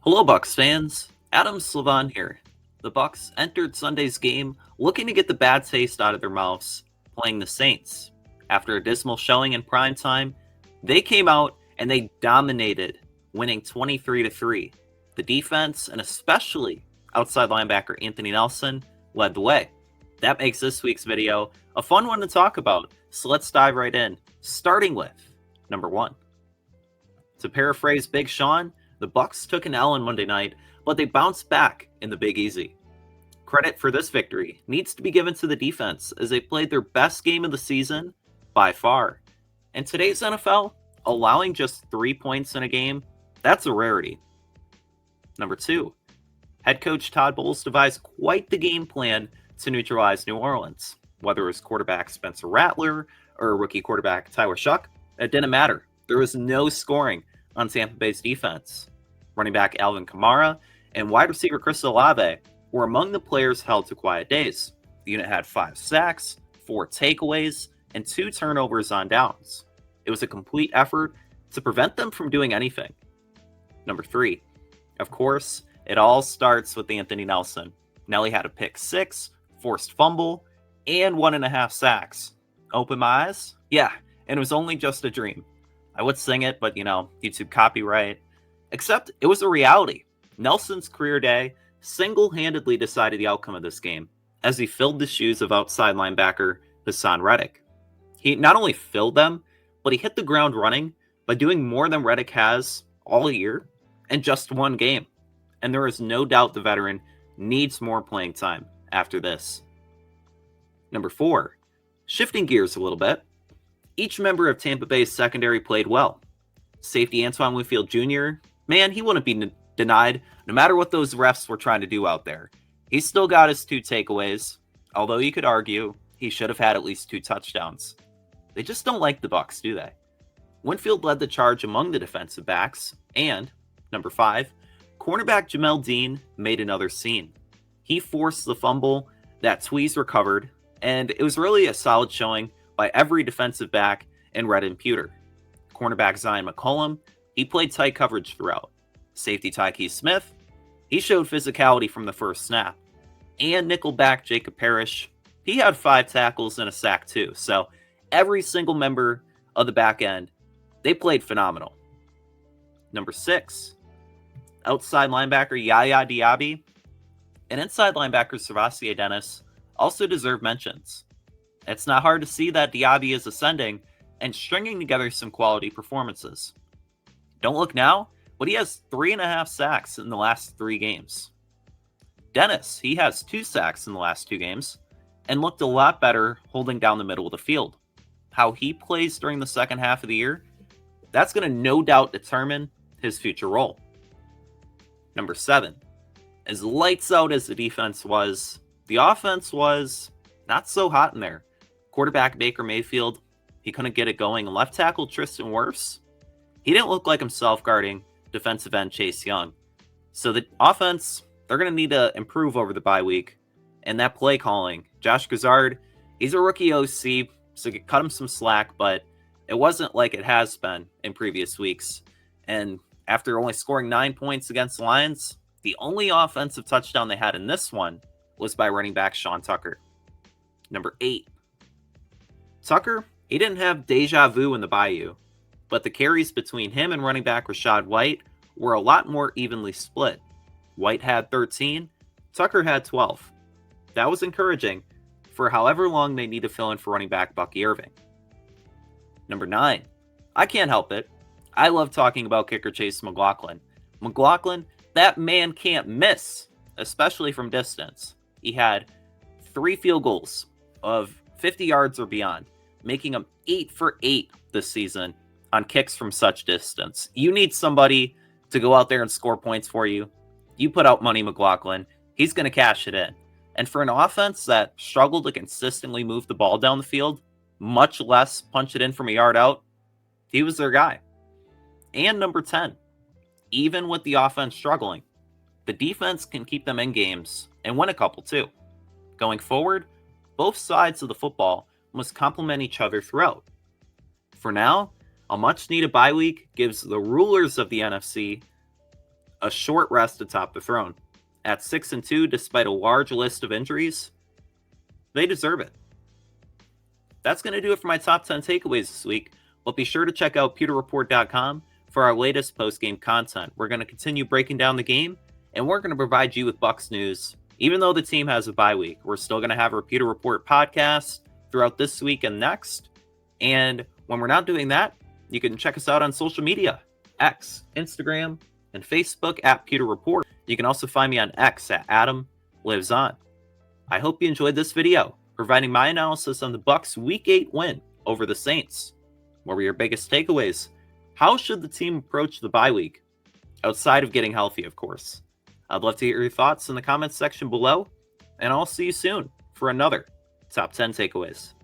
Hello, Bucs fans. Adam Slivon here. The Bucs entered Sunday's game looking to get the bad taste out of their mouths, playing the Saints. After a dismal showing in prime time, they came out and they dominated, winning 23-3. The defense, and especially outside linebacker Anthony Nelson, led the way. That makes this week's video a fun one to talk about, so let's dive right in, starting with number 1. To paraphrase Big Sean, the Bucs took an L on Monday night, but they bounced back in the Big Easy. Credit for this victory needs to be given to the defense as they played their best game of the season by far. In today's NFL, allowing just 3 points in a game, that's a rarity. Number 2, head coach Todd Bowles devised quite the game plan to neutralize New Orleans. Whether it was quarterback Spencer Rattler or rookie quarterback Tyler Shuck, it didn't matter. There was no scoring on Tampa Bay's defense. Running back Alvin Kamara and wide receiver Chris Olave were among the players held to quiet days. The unit had 5 sacks, 4 takeaways, and 2 turnovers on downs. It was a complete effort to prevent them from doing anything. Number 3, of course, it all starts with Anthony Nelson. Nelly had a pick 6, forced fumble, and 1.5 sacks. Open my eyes? Yeah, and it was only just a dream. I would sing it, but YouTube copyright. Except it was a reality. Nelson's career day single-handedly decided the outcome of this game as he filled the shoes of outside linebacker Hassan Reddick. He not only filled them, but he hit the ground running by doing more than Reddick has all year in just one game. And there is no doubt the veteran needs more playing time after this. Number 4, shifting gears a little bit. Each member of Tampa Bay's secondary played well. Safety Antoine Winfield Jr., man, he wouldn't be denied no matter what those refs were trying to do out there. He still got his 2 takeaways, although you could argue he should have had at least 2 touchdowns. They just don't like the Bucs, do they? Winfield led the charge among the defensive backs, and, number 5, cornerback Jamel Dean made another scene. He forced the fumble that Tweez recovered, and it was really a solid showing by every defensive back in red and pewter. Cornerback Zyon McLaughlin, he played tight coverage throughout. Safety Tyke Smith, he showed physicality from the first snap. And nickelback Jacob Parrish, he had 5 tackles and a sack too. So every single member of the back end, they played phenomenal. Number 6, outside linebacker Yaya Diaby and inside linebacker Servassier Dennis also deserve mentions. It's not hard to see that Diaby is ascending and stringing together some quality performances. Don't look now, but he has 3.5 sacks in the last 3 games. Dennis, he has 2 sacks in the last 2 games and looked a lot better holding down the middle of the field. How he plays during the second half of the year, that's going to no doubt determine his future role. Number 7, as lights out as the defense was, the offense was not so hot in there. Quarterback Baker Mayfield, he couldn't get it going. Left tackle Tristan Wirfs, he didn't look like himself guarding defensive end Chase Young. So the offense, they're going to need to improve over the bye week. And that play calling, Josh Gazard, he's a rookie OC, so cut him some slack, but it wasn't like it has been in previous weeks. And after only scoring 9 points against the Lions, the only offensive touchdown they had in this one was by running back Sean Tucker. Number 8, Tucker, he didn't have deja vu in the Bayou, but the carries between him and running back Rachaad White were a lot more evenly split. White had 13, Tucker had 12. That was encouraging for however long they need to fill in for running back Bucky Irving. Number 9, I can't help it. I love talking about kicker Chase McLaughlin. McLaughlin, that man can't miss, especially from distance. He had 3 field goals of 50 yards or beyond, making him 8 for 8 this season on kicks from such distance. You need somebody to go out there and score points for you. You put out money, McLaughlin. He's going to cash it in. And for an offense that struggled to consistently move the ball down the field, much less punch it in from a yard out, he was their guy. And number 10, even with the offense struggling, the defense can keep them in games and win a couple too. Going forward, both sides of the football must complement each other throughout. For now, a much-needed bye week gives the rulers of the NFC a short rest atop the throne. At 6-2, despite a large list of injuries, they deserve it. That's going to do it for my top 10 takeaways this week, but be sure to check out pewterreport.com for our latest post-game content. We're going to continue breaking down the game, and we're going to provide you with Bucs news. Even though the team has a bye week, we're still going to have our Pewter Report podcast throughout this week and next. And when we're not doing that, you can check us out on social media, X, Instagram, and Facebook at Pewter Report. You can also find me on X at Adam Lives On. I hope you enjoyed this video, providing my analysis on the Bucs' Week 8 win over the Saints. What were your biggest takeaways? How should the team approach the bye week? Outside of getting healthy, of course. I'd love to hear your thoughts in the comments section below, and I'll see you soon for another Top 10 Takeaways.